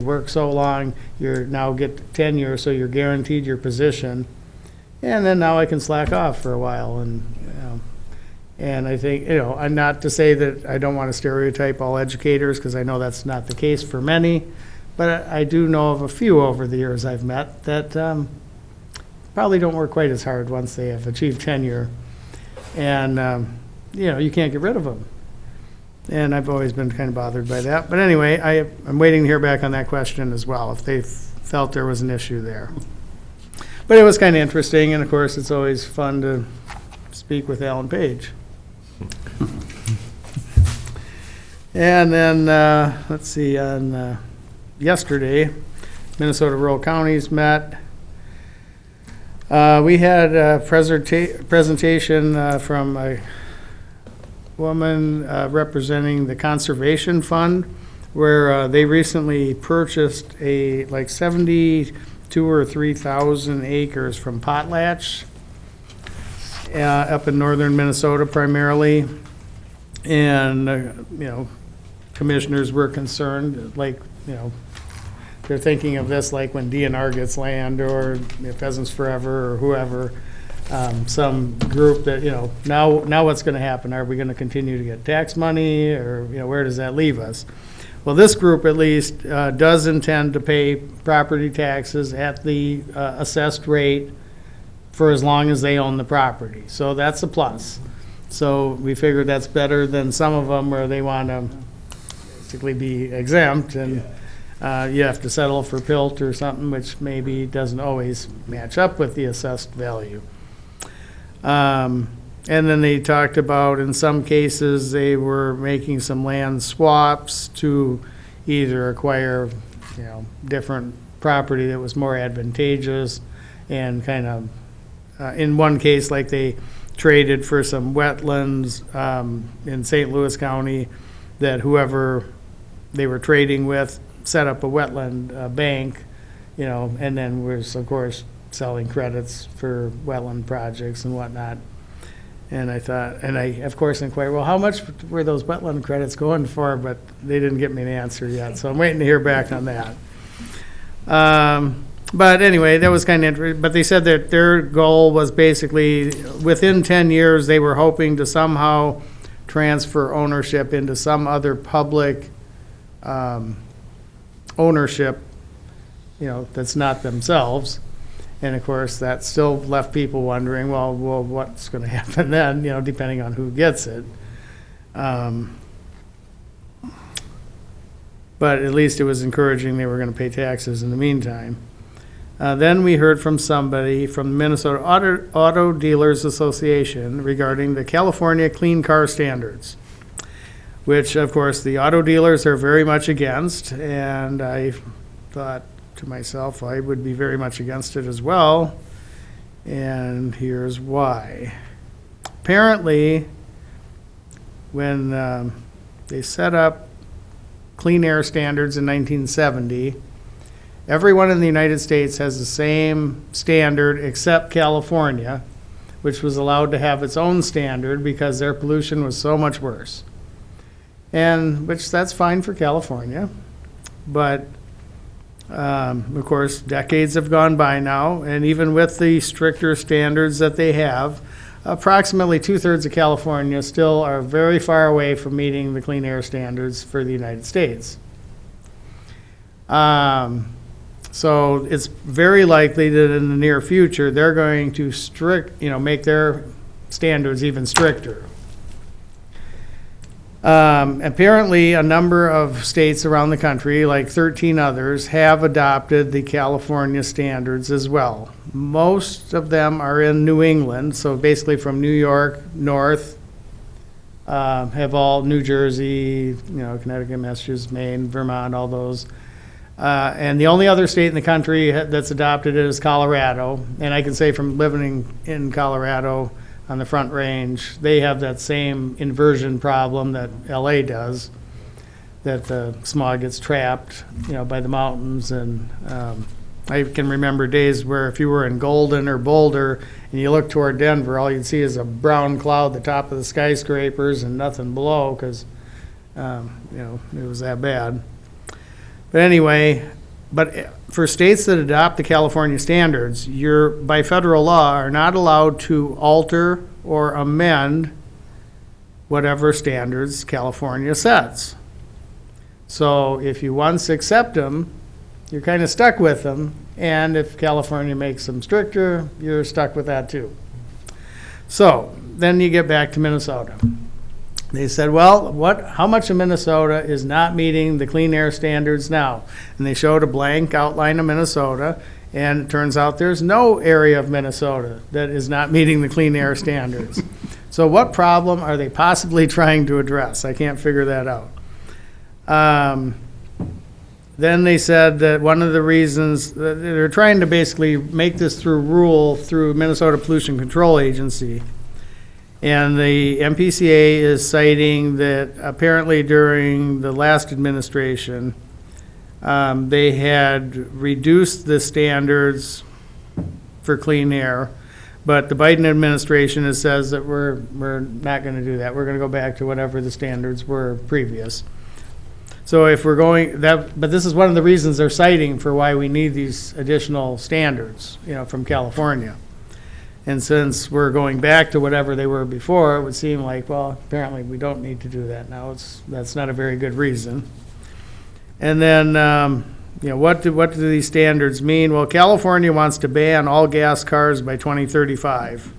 work so long, you're now get tenure, so you're guaranteed your position. And then now I can slack off for a while. And I think, I'm not to say that I don't want to stereotype all educators, because I know that's not the case for many. But I do know of a few over the years I've met that probably don't work quite as hard once they have achieved tenure. And, you can't get rid of them. And I've always been kind of bothered by that. But anyway, I'm waiting to hear back on that question as well, if they felt there was an issue there. But it was kind of interesting, and of course, it's always fun to speak with Alan Page. And then, let's see, on yesterday, Minnesota Rural Counties met. We had a presentation from a woman representing the Conservation Fund, where they recently purchased like 72 or 3,000 acres from Potlatch up in northern Minnesota primarily. And, commissioners were concerned, like, they're thinking of this like when DNR gets land, or Pheasants Forever, or whoever, some group that, now what's going to happen? Are we going to continue to get tax money, or, where does that leave us? Well, this group at least does intend to pay property taxes at the assessed rate for as long as they own the property. So that's a plus. So we figured that's better than some of them where they want to basically be exempt, and you have to settle for PILT or something, which maybe doesn't always match up with the assessed value. And then they talked about, in some cases, they were making some land swaps to either acquire, different property that was more advantageous, and kind of, in one case, like they traded for some wetlands in St. Louis County, that whoever they were trading with set up a wetland bank, and then was, of course, selling credits for wetland projects and whatnot. And I thought, and I, of course, inquired, well, how much were those wetland credits going for? But they didn't get me an answer yet, so I'm waiting to hear back on that. But anyway, that was kind of interesting. But they said that their goal was basically, within 10 years, they were hoping to somehow transfer ownership into some other public ownership, that's not themselves. And of course, that still left people wondering, well, what's going to happen then, depending on who gets it. But at least it was encouraging they were going to pay taxes in the meantime. Then we heard from somebody from the Minnesota Auto Dealers Association regarding the California Clean Car Standards, which, of course, the auto dealers are very much against, and I thought to myself, I would be very much against it as well, and here's why. Apparently, when they set up clean air standards in 1970, everyone in the United States has the same standard except California, which was allowed to have its own standard because their pollution was so much worse. And which that's fine for California, but of course, decades have gone by now, and even with the stricter standards that they have, approximately 2/3 of California still are very far away from meeting the clean air standards for the United States. So it's very likely that in the near future, they're going to make their standards even stricter. Apparently, a number of states around the country, like 13 others, have adopted the California standards as well. Most of them are in New England, so basically from New York north, have all New Jersey, Connecticut, Massachusetts, Maine, Vermont, all those. And the only other state in the country that's adopted it is Colorado. And I can say from living in Colorado, on the Front Range, they have that same inversion problem that LA does, that the smog gets trapped, by the mountains. And I can remember days where if you were in Golden or Boulder and you look toward Denver, all you'd see is a brown cloud at the top of the skyscrapers and nothing below, because it was that bad. But anyway, but for states that adopt the California standards, you're, by federal law, are not allowed to alter or amend whatever standards California sets. So if you once accept them, you're kind of stuck with them, and if California makes them stricter, you're stuck with that too. So then you get back to Minnesota. They said, well, how much of Minnesota is not meeting the clean air standards now? And they showed a blank outline of Minnesota, and it turns out there's no area of Minnesota that is not meeting the clean air standards. So what problem are they possibly trying to address? I can't figure that out. Then they said that one of the reasons that they're trying to basically make this through Minnesota Pollution Control Agency. And the MPCA is citing that apparently during the last administration, they had reduced the standards for clean air, but the Biden administration says that we're not going to do that. We're going to go back to whatever the standards were previous. So if we're going that, but this is one of the reasons they're citing for why we need these additional standards, from California. And since we're going back to whatever they were before, it would seem like, well, apparently we don't need to do that now. That's not a very good reason. And then, what do these standards mean? Well, California wants to ban all gas cars by 2035.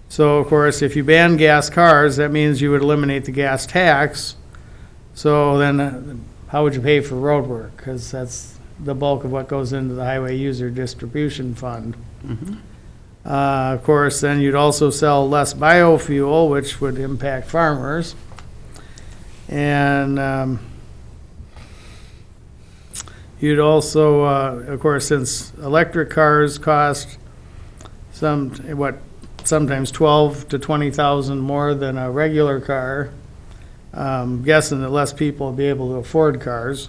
So, of course, if you ban gas cars, that means you would eliminate the gas tax. So then how would you pay for road work? Because that's the bulk of what goes into the Highway User Distribution Fund. Mm-hmm. Of course, then you'd also sell less biofuel, which would impact farmers. And you'd also, of course, since electric cars cost sometimes 12 to 20,000 more than a regular car, guessing that less people will be able to afford cars.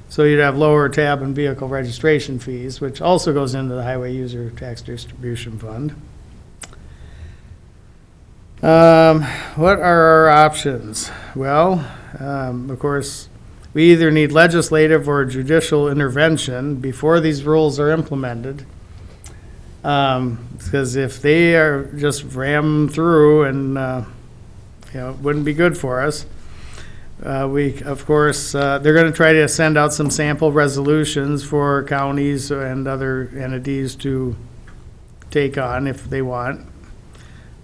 So you'd have lower tab and vehicle registration fees, which also goes into the Highway User Tax Distribution Fund. What are our options? Well, of course, we either need legislative or judicial intervention before these rules are implemented. Because if they are just ram through and, it wouldn't be good for us. Of course, they're going to try to send out some sample resolutions for counties and other entities to take on if they want.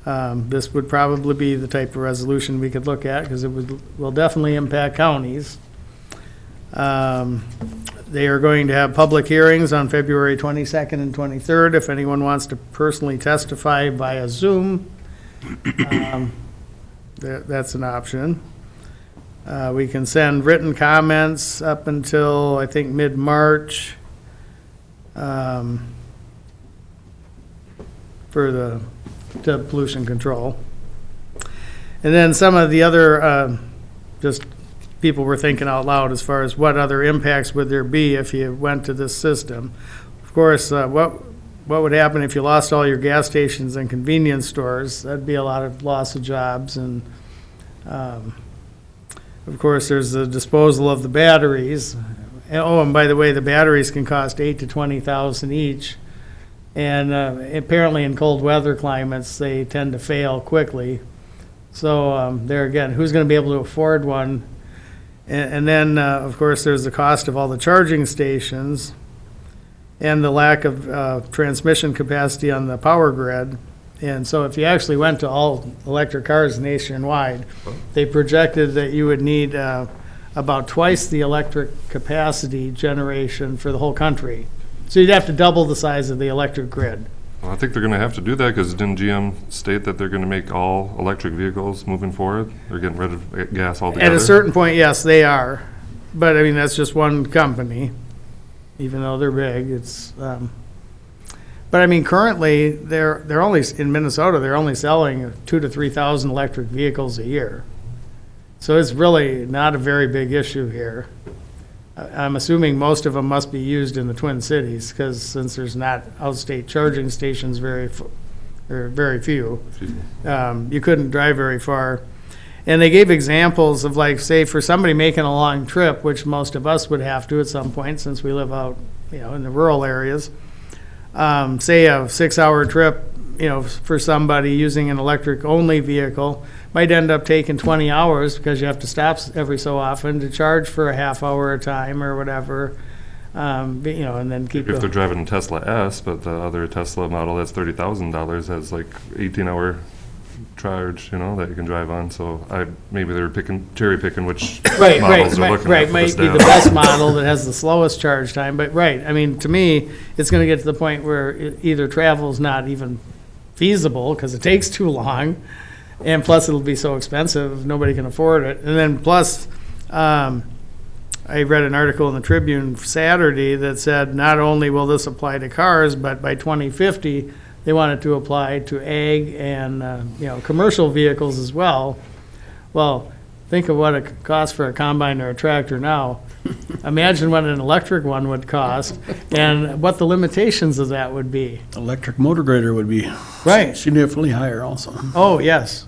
This would probably be the type of resolution we could look at because it will definitely impact counties. They are going to have public hearings on February 22nd and 23rd. If anyone wants to personally testify via Zoom, that's an option. We can send written comments up until, I think, mid-March for to pollution control. And then some of the other, just people were thinking out loud as far as what other impacts would there be if you went to this system. Of course, what would happen if you lost all your gas stations and convenience stores? That'd be a lot of loss of jobs. And of course, there's the disposal of the batteries. Oh, and by the way, the batteries can cost $8,000 to $20,000 each. And apparently in cold weather climates, they tend to fail quickly. So there again, who's going to be able to afford one? And then, of course, there's the cost of all the charging stations and the lack of transmission capacity on the power grid. And so if you actually went to all electric cars nationwide, they projected that you would need about twice the electric capacity generation for the whole country. So you'd have to double the size of the electric grid. Well, I think they're going to have to do that because didn't GM state that they're going to make all electric vehicles moving forward? They're getting rid of gas altogether? At a certain point, yes, they are. But, I mean, that's just one company. Even though they're big, it's... But I mean, currently, they're only in Minnesota. They're only selling 2,000 to 3,000 electric vehicles a year, so it's really not a very big issue here. I'm assuming most of them must be used in the Twin Cities because since there's not outstate charging stations, very few, you couldn't drive very far. And they gave examples of like, say, for somebody making a long trip, which most of us would have to at some point since we live out, in the rural areas. Say a 6-hour trip, for somebody using an electric-only vehicle might end up taking 20 hours because you have to stop every so often to charge for a half hour a time or whatever. And then keep If they're driving a Tesla S, but the other Tesla model that's $30,000 has like 18-hour charge, that you can drive on. So maybe they're cherry picking which models they're looking at for might this be the data. best model that has the slowest charge time. But I mean, to me, it's going to get to the point where either travel's not even feasible because it takes too long, and plus it'll be so expensive nobody can afford it. And then plus, I read an article in the Tribune Saturday that said not only will this apply to cars, but by 2050 they want it to apply to ag and commercial vehicles as well. Well, think of what it costs for a combine or a tractor now. Imagine what an electric one would cost and what the limitations of that would be. Electric motor grader would be Right. significantly higher also. Oh, yes.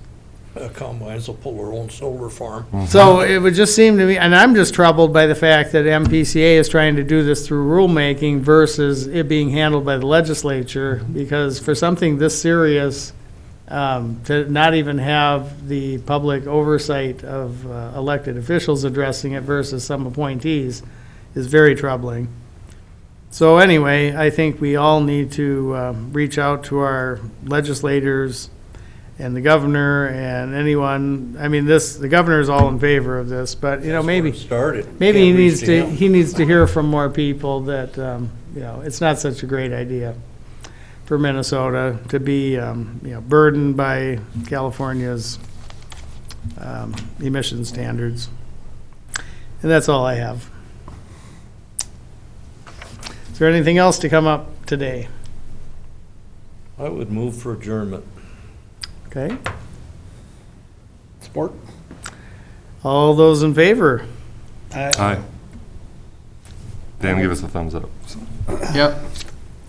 Combines will pull their own solar farm. So it would just seem to me, and I'm just troubled by the fact that MPCA is trying to do this through rulemaking versus it being handled by the legislature, because for something this serious, to not even have the public oversight of elected officials addressing it versus some appointees is very troubling. So anyway, I think we all need to reach out to our legislators and the governor and anyone. I mean, the governor is all in favor of this, but maybe Started. maybe Can't reach to him. he needs to hear from more people that it's not such a great idea for Minnesota to be burdened by California's emission standards. And that's all I have. Is there anything else to come up today? I would move for adjournment. Okay. Sport? All those in favor? Aye. Dan, give us a thumbs up. Yep.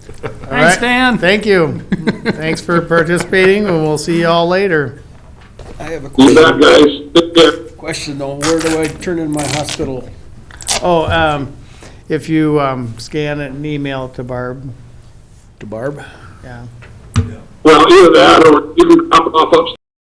Thanks, Dan. Thank you. Thanks for participating, and we'll see you all later. I have a You bet, guys. Take care. question though. Where do I turn in my hospital? Oh, if you scan it and email it to Barb, To Barb? yeah. Well, either that or you can drop it off upstairs